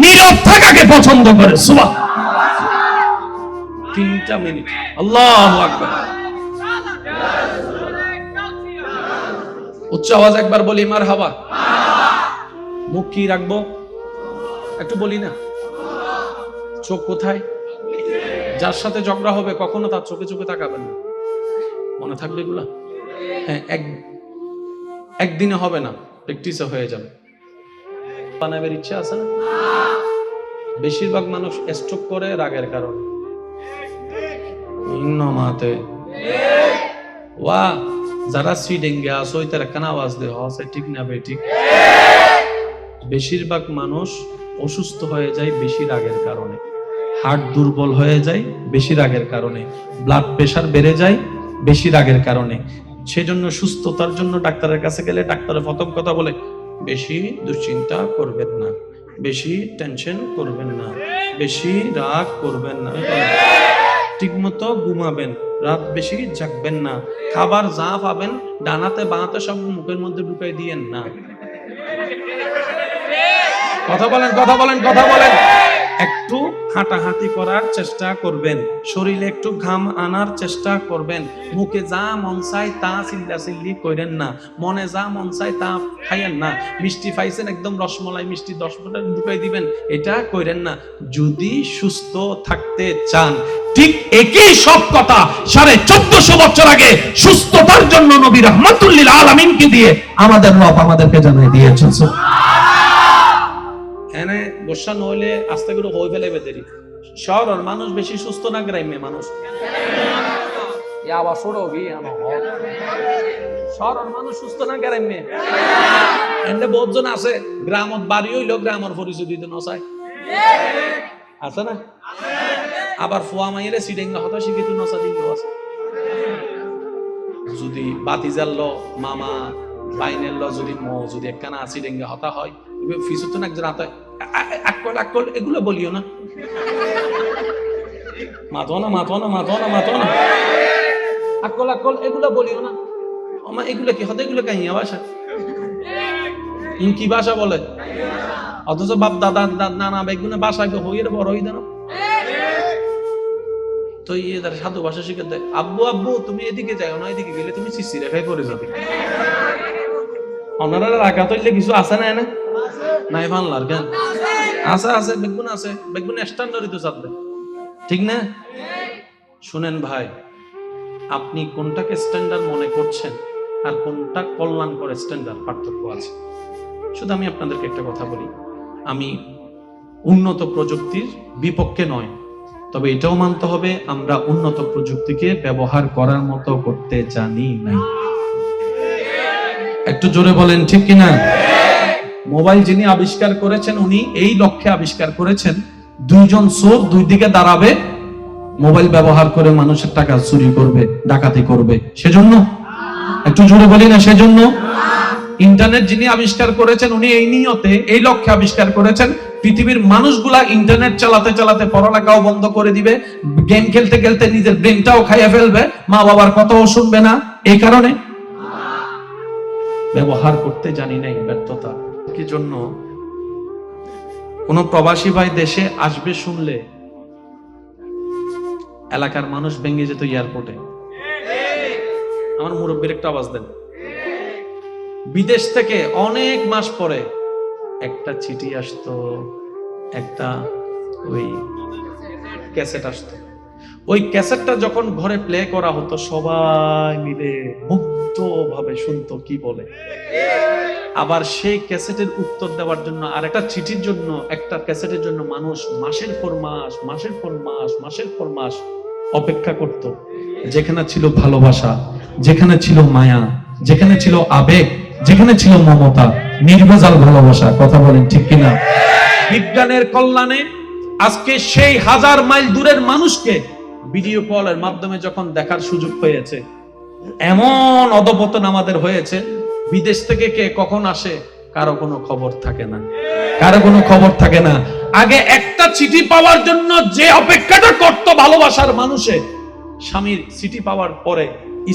নীরব থাকাকে পছন্দ করে। সুবহানাল্লাহ। 3 মিনিট। আল্লাহু আকবার। উচ্চ আওয়াজ একবার বলি মারহাবা। মুখ কি রাখবো একটু বলি না? চোখ কোথায়? যার সাথে ঝগড়া হবে কখনো তার চোখে চোখে তাকাবেন না, মনে থাকবে এগুলা? হ্যাঁ, একদিনে হবে না, প্র্যাকটিসে হয়ে যাবে। বানাবের ইচ্ছা আছে না? বেশিরভাগ মানুষ স্ট্রোক করে রাগের কারণে। ইন্নমাতে ওয়া যারা সুইডেঙ্গে আসো তারা কেন আওয়াজ দে হসে, ঠিক না বে ঠিক? বেশিরভাগ মানুষ অসুস্থ হয়ে যায় বেশি রাগের কারণে, হার্ট দুর্বল হয়ে যায় বেশি রাগের কারণে, ব্লাড প্রেশার বেড়ে যায় বেশি রাগের কারণে। সেজন্য সুস্থতার জন্য ডাক্তারের কাছে গেলে ডাক্তারের প্রথম কথা বলে, বেশি দুশ্চিন্তা করবেন না, বেশি টেনশন করবেন না, বেশি রাগ করবেন না, ঠিকমতো ঘুমাবেন, রাত বেশি জাগবেন না, খাবার যা পাবেন ডানাতে বাঁতে সব মুখের মধ্যে ঢুকাই দিয়েন না। কথা বলেন, কথা বলেন, কথা বলেন। একটু হাঁটাহাঁটি করার চেষ্টা করবেন, শরীরে একটু ঘাম আনার চেষ্টা করবেন, মুখে যা মন চায় তা চিল্লাচিল্লি করেন না, মনে যা মন চায় তা খাইয়েন না। মিষ্টি পাইছেন একদম রসমলাই মিষ্টি 10 ফুটা ঢুকাই দিবেন, এটা করেন না। যদি সুস্থ থাকতে চান, ঠিক একই সব কথা 1450 বছর আগে সুস্থতার জন্য নবী রাহমাতুল লিল আলামিনকে দিয়ে আমাদের রব আমাদেরকে জানিয়ে দিয়েছেন। এনে গোসা নইলে আস্তে করে হয়ে ফেলে বেদেরি। শহরের মানুষ বেশি সুস্থ না গ্রাম্য মানুষ? শহরের মানুষ সুস্থ না গ্রাম্য? এনে বহুজন আছে গ্রামত বাড়ি হইলেও গ্রামের পরিচয় দিতে নসায়, আছে না? আবার ফুয়া মাইরে সিডেঙ্গা হতা শিখিত নসা দিলেও আছে। যদি বাতি জ্বাললো মামা বাইনের লো যদি যদি একখানা সিডেঙ্গা হতা হয়, ফিসুতো না একজন হাতে আকল আকল এগুলো বলিও না, মাথো না মাথো না মাথো না মাথো না, আকল আকল এগুলো বলিও না। আমা এগুলো কি হতে? এগুলো কাহিয়া ভাষা, কি ভাষা বলে? অথচ বাপ দাদা নানা বেগুনে বাসায় হইয়ে বড় হই দেন। তো তার সাধু ভাষা শিখে দেয়, আব্বু আব্বু তুমি এদিকে যাও না, এদিকে গেলে তুমি সিসি রেখাই করে যাবে। ওনারা রাখা তৈলে কিছু আছে না? না নাই ফানলার কেন আছে? আছে বেগুন, আছে বেগুন স্ট্যান্ডার্ডই তো চাপবে, ঠিক না? শুনেন ভাই, আপনি কোনটাকে স্ট্যান্ডার্ড মনে করছেন আর কোনটা কল্যাণ করে স্ট্যান্ডার্ড, পার্থক্য আছে। শুধু আমি আপনাদেরকে একটা কথা বলি, আমি উন্নত প্রযুক্তির বিপক্ষে নয়, তবে এটাও মানতে হবে আমরা উন্নত প্রযুক্তিকে ব্যবহার করার মতো করতে জানি না। একটু জোরে বলেন ঠিক কিনা? মোবাইল যিনি আবিষ্কার করেছেন উনি এই লক্ষ্যে আবিষ্কার করেছেন, দুইজন চোর দুই দিকে দাঁড়াবে, মোবাইল ব্যবহার করে মানুষের টাকা চুরি করবে, ডাকাতি করবে, সেজন্য? একটু জোরে বলি না সেজন্য? ইন্টারনেট যিনি আবিষ্কার করেছেন উনি এই নিয়তে এই লক্ষ্যে আবিষ্কার করেছেন, পৃথিবীর মানুষগুলা ইন্টারনেট চালাতে চালাতে পড়ালেখাও বন্ধ করে দিবে, গেম খেলতে খেলতে নিজের ব্রেনটাও খাইয়ে ফেলবে, মা বাবার কথাও শুনবে না। এই কারণে ব্যবহার করতে জানি নাই, ব্যর্থতা। কি জন্য কোন প্রবাসী ভাই দেশে আসবে শুনলে এলাকার মানুষ ভেঙে যেত এয়ারপোর্টে। আমার মুরব্বীর একটা আওয়াজ দেন। বিদেশ থেকে অনেক মাস পরে একটা চিঠি আসতো, একটা ওই ক্যাসেট আসতো। ওই ক্যাসেটটা যখন ঘরে প্লে করা হতো সবাই মিলে মুগ্ধ ভাবে শুনতো কি বলে। আবার সেই ক্যাসেটের উত্তর দেওয়ার জন্য আর একটা চিঠির জন্য, একটা ক্যাসেটের জন্য মানুষ মাসের পর মাস অপেক্ষা করত। যেখানে ছিল ভালোবাসা, যেখানে ছিল মায়া, যেখানে ছিল আবেগ, যেখানে ছিল মমতা, নির্ভেজাল ভালোবাসা। কথা বলেন ঠিক কিনা? বিজ্ঞানের কল্যাণে আজকে সেই 1000 মাইল দূরের মানুষকে ভিডিও কলের মাধ্যমে যখন দেখার সুযোগ হয়েছে, এমন অধপতন আমাদের হয়েছে, বিদেশ থেকে কে কখন আসে কারো কোনো খবর থাকে না, কারো কোনো খবর থাকে না। আগে একটা চিঠি পাওয়ার জন্য যে অপেক্ষাটা করত ভালোবাসার মানুষে, স্বামীর চিঠি পাওয়ার পরে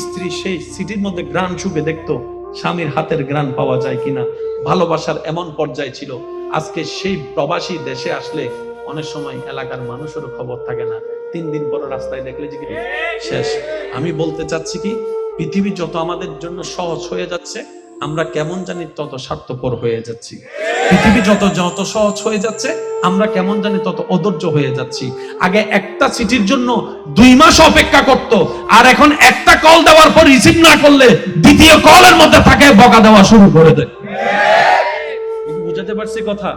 স্ত্রী সেই চিঠির মধ্যে ঘ্রাণ শুকে দেখতো স্বামীর হাতের ঘ্রাণ পাওয়া যায় কিনা। ভালোবাসার এমন পর্যায়ে ছিল। আজকে সেই প্রবাসী দেশে আসলে অনেক সময় এলাকার মানুষেরও খবর থাকে না, 3 দিন পর রাস্তায় দেখলে যে শেষ। আমি বলতে চাচ্ছি কি, পৃথিবী যত আমাদের জন্য সহজ হয়ে যাচ্ছে, আমরা কেমন জানি তত স্বার্থপর হয়ে যাচ্ছি। পৃথিবী যত যত সহজ হয়ে যাচ্ছে, আমরা কেমন জানি তত অধৈর্য হয়ে যাচ্ছি। আগে একটা চিঠির জন্য 2 মাস অপেক্ষা করত, আর এখন একটা কল দেওয়ার পর রিসিভ না করলে দ্বিতীয় কলের মধ্যে তাকে বকা দেওয়া শুরু করে দেয়। বুঝাতে পারছি কথা?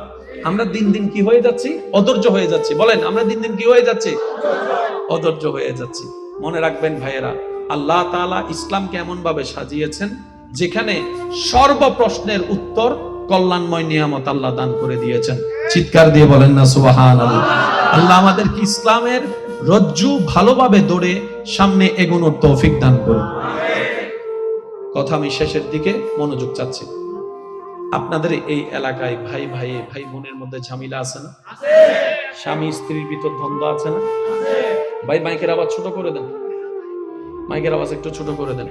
আমরা দিন দিন কি হয়ে যাচ্ছি? অধৈর্য হয়ে যাচ্ছি। বলেন, আমরা দিন দিন কি হয়ে যাচ্ছি? অধৈর্য হয়ে যাচ্ছি। মনে রাখবেন ভাইয়েরা, আল্লাহ তাআলা ইসলামকে এমন ভাবে সাজিয়েছেন যেখানে সর্ব প্রশ্নের উত্তর কল্যাণময় নিয়ামত আল্লাহ দান করে দিয়েছেন। চিৎকার দিয়ে বলেন না সুবহানাল্লাহ। আল্লাহ আমাদেরকে ইসলামের রজ্জু ভালোভাবে ধরে সামনে এগোনোর তৌফিক দান করুন। কথা আমি শেষের দিকে মনোযোগ চাচ্ছি। আপনাদের এই এলাকায় ভাই বোনের মধ্যে ঝামেলা আছে না? স্বামী স্ত্রীর ভিতর দ্বন্দ্ব আছে না? ভাই মাইকের আওয়াজ ছোট করে দেন, মাইকের আওয়াজ একটু ছোট করে দেন।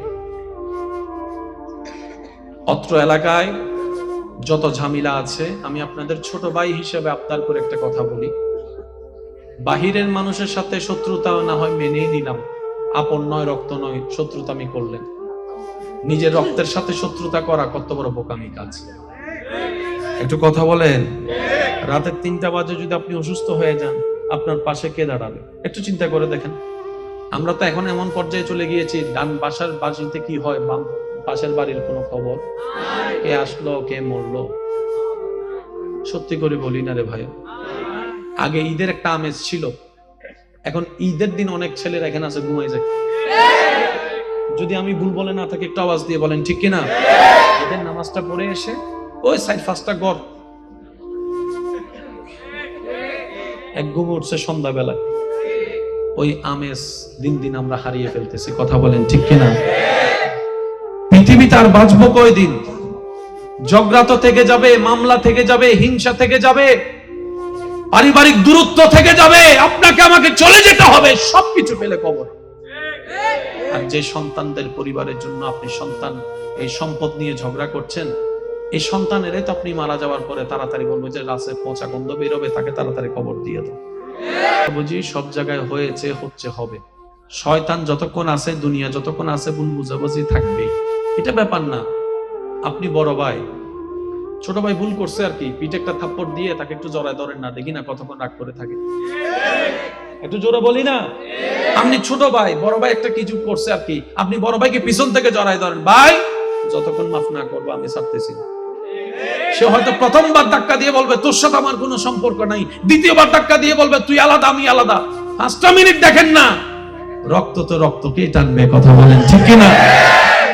অত্র এলাকায় যত ঝামেলা আছে, আমি আপনাদের ছোট ভাই হিসেবে আবদার করে একটা কথা বলি। বাহিরের মানুষের সাথে শত্রুতা না হয় মেনেই নিলাম, আপন নয় রক্ত নয় শত্রুতা আমি করলেন। নিজের রক্তের সাথে শত্রুতা করা কত বড় বোকামি কাজ। একটু কথা বলেন। রাতের 3টা বাজে যদি আপনি অসুস্থ হয়ে যান, আপনার পাশে কে দাঁড়াবে? একটু চিন্তা করে দেখেন। আমরা তো এখন এমন পর্যায়ে চলে গিয়েছি, ডান পাশের বাড়িতে কি হয়, বাম পাশের বাড়ির কোনো খবর, কে আসলো কে মরলো। সত্যি করে বলি না রে ভাই, আগে ঈদের একটা আমেজ ছিল, এখন ঈদের দিন অনেক ছেলেরা এখানে আছে ঘুমাই যায়। যদি আমি ভুল বলে না থাকি একটু আওয়াজ দিয়ে বলেন ঠিক কিনা? ঈদের নামাজটা পড়ে এসে ওই সাইড 5টা ঘর এক ঘুম উঠছে সন্ধ্যাবেলায়। ওই আমেজ দিন দিন আমরা হারিয়ে ফেলতেছি। কথা বলেন ঠিক কিনা? পৃথিবীতে আর বাঁচবো কয়দিন? ঝগড়া তো থেকে যাবে, মামলা থেকে যাবে, হিংসা থেকে যাবে, পারিবারিক দূরত্ব থেকে যাবে, আপনাকে আমাকে চলে যেতে হবে, সবকিছু ফেলে কবর। আর যে সন্তানদের পরিবারের জন্য আপনি সন্তান এই সম্পদ নিয়ে ঝগড়া করছেন, এই সন্তানেরই তো আপনি মারা যাওয়ার পরে তাড়াতাড়ি বলবো যে রাসে পচা গন্ধ বেরোবে, তাকে তাড়াতাড়ি কবর দিয়ে দাও। বুঝি সব জায়গায় হয়েছে, হচ্ছে, হবে। শয়তান যতক্ষণ আছে, দুনিয়া যতক্ষণ আছে, ভুল বুঝাবুঝি থাকবে, এটা ব্যাপার না। আপনি বড় ভাই, ছোট ভাই ভুল করছে আর কি, পিঠে একটা থাপ্পড় দিয়ে তাকে একটু জড়ায় ধরেন না, দেখি না কতক্ষণ রাগ করে থাকে। একটু জোরে বলি না? আপনি ছোট ভাই, বড় ভাই একটা কিছু করছে আর কি, আপনি বড় ভাইকে পিছন থেকে জড়ায় ধরেন, ভাই যতক্ষণ মাফ না করবো আমি ছাড়তেছি। সে হয়তো প্রথমবার ধাক্কা দিয়ে বলবে তোর সাথে আমার কোনো সম্পর্ক নাই, দ্বিতীয়বার ধাক্কা দিয়ে বলবে তুই আলাদা আমি আলাদা। 5টা মিনিট দেখেন না, রক্ত তো রক্তকেই টানবে। কথা বলেন ঠিক কিনা?